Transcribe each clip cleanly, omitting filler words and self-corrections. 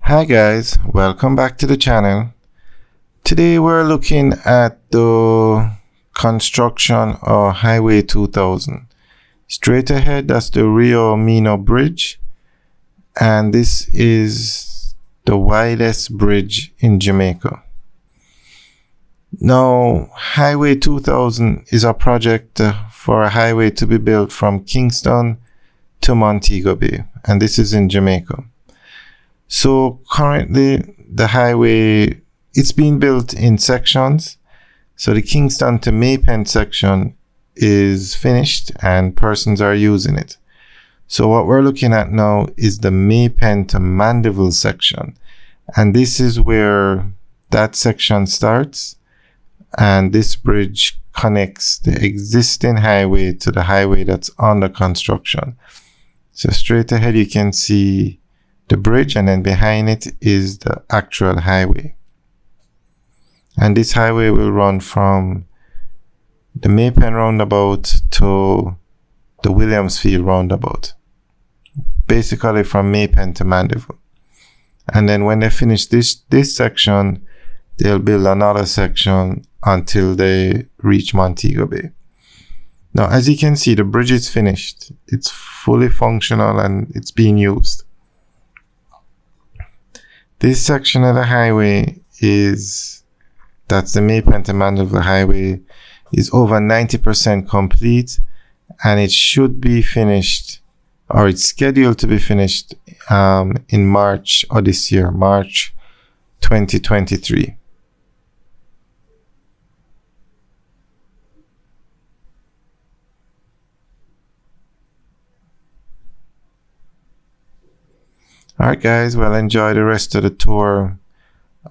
Hi guys, welcome back to the channel. Today we're looking at the construction of Highway 2000. Straight ahead, that's the Rio Mino Bridge, and this is the widest bridge in Jamaica. Now, Highway 2000 is a project for a highway to be built from Kingston to Montego Bay, and this is in Jamaica. So currently the highway, it's being built in sections. So the Kingston to Maypen section is finished and persons are using it. So what we're looking at now is the Maypen to Mandeville section. And this is where that section starts. And this bridge connects the existing highway to the highway that's under construction. So straight ahead you can see the bridge, and then behind it is the actual highway. And this highway will run from the Maypen roundabout to the Williamsfield roundabout, basically from Maypen to Mandeville. And then when they finish this section, they'll build another section until they reach Montego Bay. Now, as you can see, the bridge is finished. It's fully functional and it's being used. This section of the highway that's the Maypen to Mandeville highway, is over 90% complete, and it should be finished, or it's scheduled to be finished in March of this year, March 2023. Alright guys, well, enjoy the rest of the tour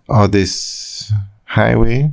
of this highway.